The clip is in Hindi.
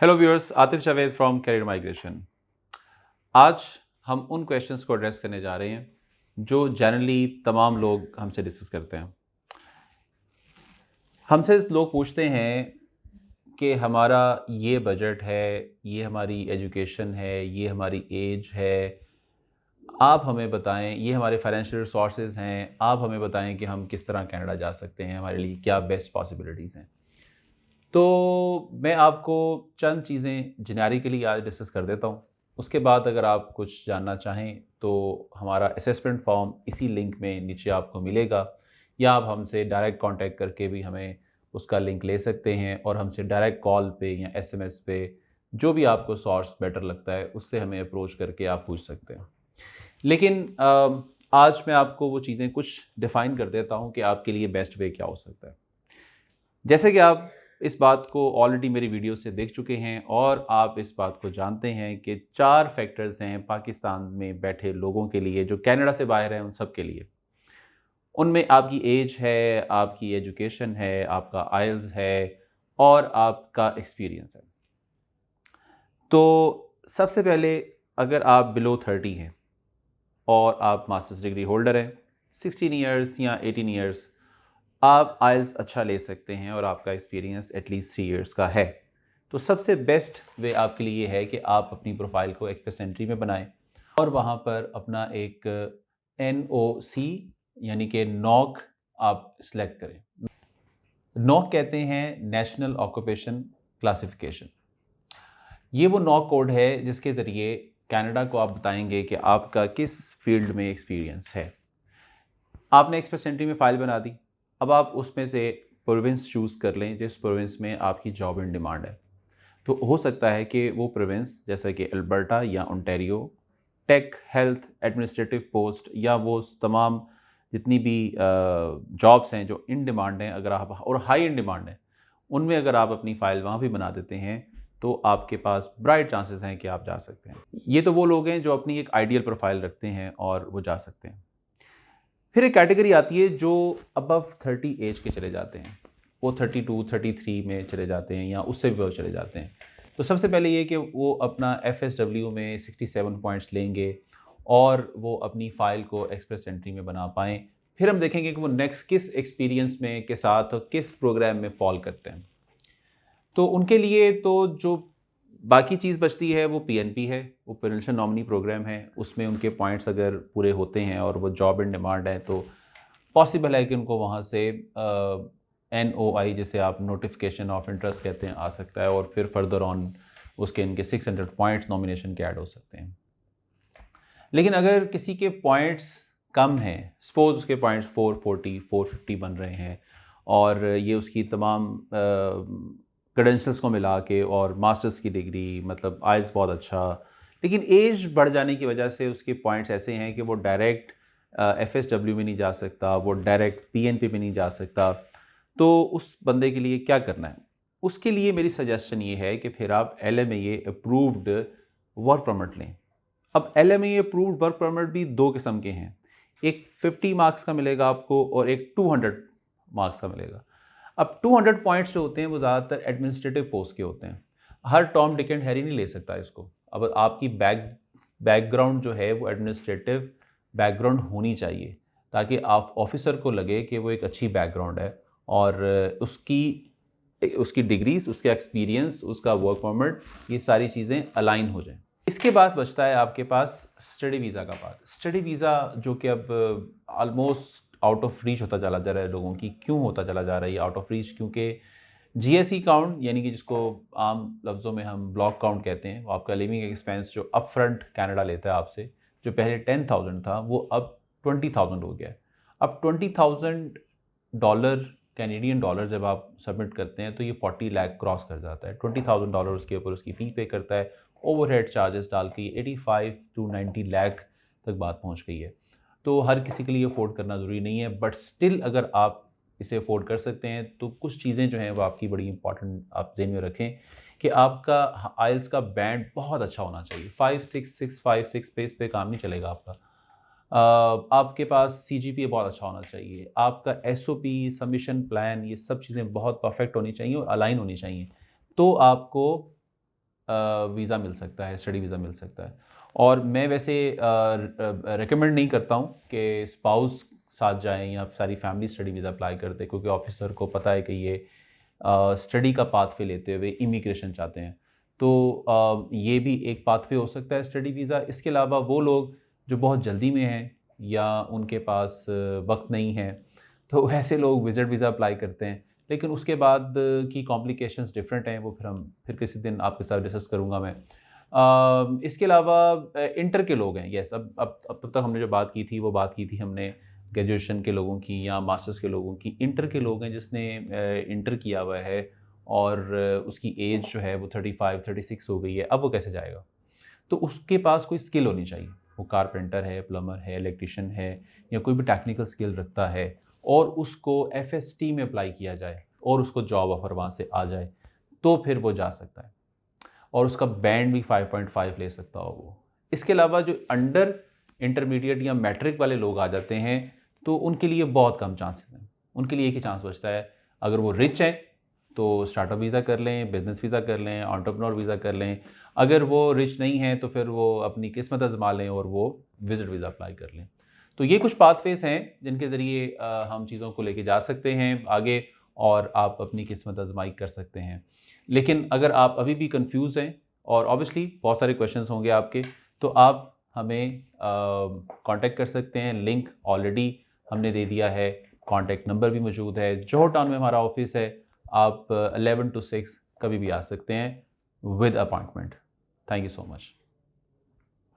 Hello viewers, Atif Javed from career migration. आज हम उन क्वेश्चंस को एड्रेस करने जा रहे हैं जो जनरली तमाम लोग हमसे डिस्कस करते हैं। हमसे लोग पूछते हैं कि हमारा ये बजट है, ये हमारी एजुकेशन है, ये हमारी एज है, आप हमें बताएं, ये हमारे फाइनेंशियल रिसोर्सेज हैं, आप हमें बताएं कि हम किस तरह कनाडा जा सकते हैं, हमारे लिए क्या बेस्ट पॉसिबिलिटीज़ हैं। तो मैं आपको चंद चीज़ें जेनेरिकली आज डिस्कस कर देता हूँ। उसके बाद अगर आप कुछ जानना चाहें तो हमारा असेसमेंट फॉर्म इसी लिंक में नीचे आपको मिलेगा, या आप हमसे डायरेक्ट कांटेक्ट करके भी हमें उसका लिंक ले सकते हैं और हमसे डायरेक्ट कॉल पे या एसएमएस पे जो भी आपको सोर्स बेटर लगता है उससे हमें अप्रोच करके आप पूछ सकते हैं। लेकिन आज मैं आपको वो चीज़ें कुछ डिफ़ाइन कर देता हूँ कि आपके लिए बेस्ट वे क्या हो सकता है। जैसे कि आप इस बात को ऑलरेडी मेरी वीडियो से देख चुके हैं और आप इस बात को जानते हैं कि 4 फैक्टर्स हैं पाकिस्तान में बैठे लोगों के लिए, जो कनाडा से बाहर हैं उन सब के लिए। उनमें आपकी एज है, आपकी एजुकेशन है, आपका आइल्स है और आपका एक्सपीरियंस है। तो सबसे पहले, अगर आप बिलो 30 हैं और आप मास्टर्स डिग्री होल्डर हैं, 16 ईयर्स या 18 ईयर्स, आप आइल्स अच्छा ले सकते हैं और आपका एक्सपीरियंस एटलीस्ट 3 इयर्स का है। तो सबसे बेस्ट वे आपके लिए ये है कि आप अपनी प्रोफाइल को एक्सप्रेस एंट्री में बनाएं और वहाँ पर अपना एक NOC यानी कि नॉक आप सिलेक्ट करें। नॉक कहते हैं नेशनल ऑक्यूपेशन क्लासिफिकेशन। ये वो नॉक कोड है जिसके ज़रिए कनाडा को आप बताएंगे कि आपका किस फील्ड में एक्सपीरियंस है। आपने एक्सप्रेस एंट्री में फ़ाइल बना दी। अब आप उसमें से प्रोविंस चूज़ कर लें जिस प्रोविंस में आपकी जॉब इन डिमांड है। तो हो सकता है कि वो प्रोविंस जैसा कि अल्बर्टा या Ontario tech, health, administrative post या वो तमाम जितनी भी जॉब्स हैं जो इन डिमांड हैं, अगर आप और हाई इन डिमांड हैं, उनमें अगर आप अपनी फ़ाइल वहाँ भी बना देते हैं तो आपके पास ब्राइट चांसेस हैं कि आप जा सकते हैं। ये तो वो लोग हैं जो अपनी एक आइडियल प्रोफाइल रखते हैं और वो जा सकते हैं। फिर एक कैटेगरी आती है जो अबव 30 एज के चले जाते हैं। वो 32, 33 में चले जाते हैं या उससे भी वो चले जाते हैं। तो सबसे पहले ये कि वो अपना FSW में 67 पॉइंट्स लेंगे और वो अपनी फ़ाइल को एक्सप्रेस एंट्री में बना पाएँ। फिर हम देखेंगे कि वो नेक्स्ट किस एक्सपीरियंस में के साथ और किस प्रोग्राम में फ़ॉल करते हैं। तो उनके लिए तो जो बाकी चीज़ बचती है वो PNP है, वो पोटेंशियल नॉमिनी प्रोग्राम है। उसमें उनके पॉइंट्स अगर पूरे होते हैं और वो जॉब इन डिमांड है तो पॉसिबल है कि उनको वहाँ से NOI, जिसे आप नोटिफिकेशन ऑफ इंटरेस्ट कहते हैं, आ सकता है और फिर फर्दर ऑन उसके इनके 600 पॉइंट्स नॉमिनेशन के ऐड हो सकते हैं। लेकिन अगर किसी के पॉइंट्स कम हैं, सपोज उसके पॉइंट्स 440, 450 बन रहे हैं और ये उसकी तमाम क्रेडेंशियल्स को मिला के और मास्टर्स की डिग्री, मतलब आइल्स बहुत अच्छा, लेकिन एज बढ़ जाने की वजह से उसके पॉइंट्स ऐसे हैं कि वो डायरेक्ट FSW में नहीं जा सकता, वो डायरेक्ट PNP में नहीं जा सकता। तो उस बंदे के लिए क्या करना है? उसके लिए मेरी सजेशन ये है कि फिर आप LMIA अप्रूव्ड वर्क परमिट लें। अब LMIA अप्रूव्ड वर्क परमिट भी 2 किस्म के हैं। एक 50 मार्क्स का मिलेगा आपको और एक 200 मार्क्स का मिलेगा। अब 200 पॉइंट्स जो होते हैं वो ज़्यादातर एडमिनिस्ट्रेटिव पोस्ट के होते हैं। हर टॉम, डिक एंड हैरी नहीं ले सकता इसको। अब आपकी बैकग्राउंड जो है वो एडमिनिस्ट्रेटिव बैकग्राउंड होनी चाहिए ताकि आप ऑफिसर को लगे कि वो एक अच्छी बैकग्राउंड है और उसकी उसकी डिग्रीज, उसका एक्सपीरियंस, उसका वर्क परमिट, ये सारी चीज़ें अलाइन हो जाएं। इसके बाद बचता है आपके पास स्टडी वीज़ा का पार्ट। स्टडी वीज़ा जो कि अब ऑलमोस्ट आउट ऑफ रीच होता चला जा रहा है लोगों की। क्यों होता चला जा रहा है ये आउट ऑफ रीच? क्योंकि GSE काउंट, यानी कि जिसको आम लफ्ज़ों में हम ब्लॉक काउंट कहते हैं, वो आपका लिविंग एक्सपेंस जो अप फ्रंट कैनेडा लेता है आपसे, जो पहले 10,000 था वो अब 20,000 हो गया है। अब $20,000 कैनेडियन डॉलर जब आप सबमिट करते हैं तो ये 40 लाख क्रॉस कर जाता है। $20,000 उसके ऊपर उसकी फ़ी पे करता है, ओवरहेड चार्जेस डाल के 85 टू 90 लाख तक बात पहुंच गई है। तो हर किसी के लिए अफोर्ड करना ज़रूरी नहीं है, बट स्टिल अगर आप इसे अफोर्ड कर सकते हैं तो कुछ चीज़ें जो हैं वो आपकी बड़ी इंपॉर्टेंट आप ज़हन में रखें कि आपका आइल्स का बैंड बहुत अच्छा होना चाहिए। 5.6 पे इस पे काम नहीं चलेगा आपका। आपके पास CGPA बहुत अच्छा होना चाहिए, आपका SOP, सबमिशन प्लान, ये सब चीज़ें बहुत परफेक्ट होनी चाहिए और अलाइन होनी चाहिए। तो आपको वीज़ा मिल सकता है, स्टडी वीज़ा मिल सकता है। और मैं वैसे रिकमेंड नहीं करता हूँ कि स्पाउस साथ जाएँ या सारी फैमिली स्टडी वीज़ा अप्लाई करते, क्योंकि ऑफिसर को पता है कि ये स्टडी का पाथवे लेते हुए इमिग्रेशन चाहते हैं। तो ये भी एक पाथवे हो सकता है स्टडी वीज़ा। इसके अलावा वो लोग जो बहुत जल्दी में हैं या उनके पास वक़्त नहीं है, तो ऐसे लोग विज़िट वीज़ा अप्लाई करते हैं। लेकिन उसके बाद की कॉम्प्लिकेशंस डिफरेंट हैं, वो फिर किसी दिन आपके साथ डिस्कस करूँगा मैं। इसके अलावा इंटर के लोग हैं, येस, अब तक हमने जो बात की थी, वो बात की थी हमने ग्रेजुएशन के लोगों की या मास्टर्स के लोगों की। इंटर के लोग हैं जिसने इंटर किया हुआ है और उसकी एज जो है वो 35-36 हो गई है, अब वो कैसे जाएगा? तो उसके पास कोई स्किल होनी चाहिए। वो कारपेंटर है, प्लम्बर है, इलेक्ट्रीशियन है या कोई भी टेक्निकल स्किल रखता है और उसको एफएसटी में अप्लाई किया जाए और उसको जॉब ऑफ़र वहाँ से आ जाए, तो फिर वो जा सकता है और उसका बैंड भी 5.5 ले सकता हो वो। इसके अलावा जो अंडर इंटरमीडिएट या मैट्रिक वाले लोग आ जाते हैं, तो उनके लिए बहुत कम चांसेस हैं। उनके लिए एक ही चांस बचता है, अगर वो रिच हैं तो स्टार्टअप वीज़ा कर लें, बिज़नेस वीज़ा कर लें, एंटरप्रेन्योर वीज़ा कर लें। अगर वो रिच नहीं हैं तो फिर वो अपनी किस्मत आज़मा लें और वो विज़िट वीज़ा अप्लाई कर लें। तो ये कुछ पाथवेज़ हैं जिनके ज़रिए हम चीज़ों को लेके जा सकते हैं आगे और आप अपनी किस्मत आज़माई कर सकते हैं। लेकिन अगर आप अभी भी कन्फ्यूज़ हैं और ऑब्वियसली बहुत सारे क्वेश्चंस होंगे आपके, तो आप हमें कॉन्टैक्ट कर सकते हैं। लिंक ऑलरेडी हमने दे दिया है, कॉन्टैक्ट नंबर भी मौजूद है। जौहर टाउन में हमारा ऑफिस है, आप 11 to 6 कभी भी आ सकते हैं with appointment. Thank you so much.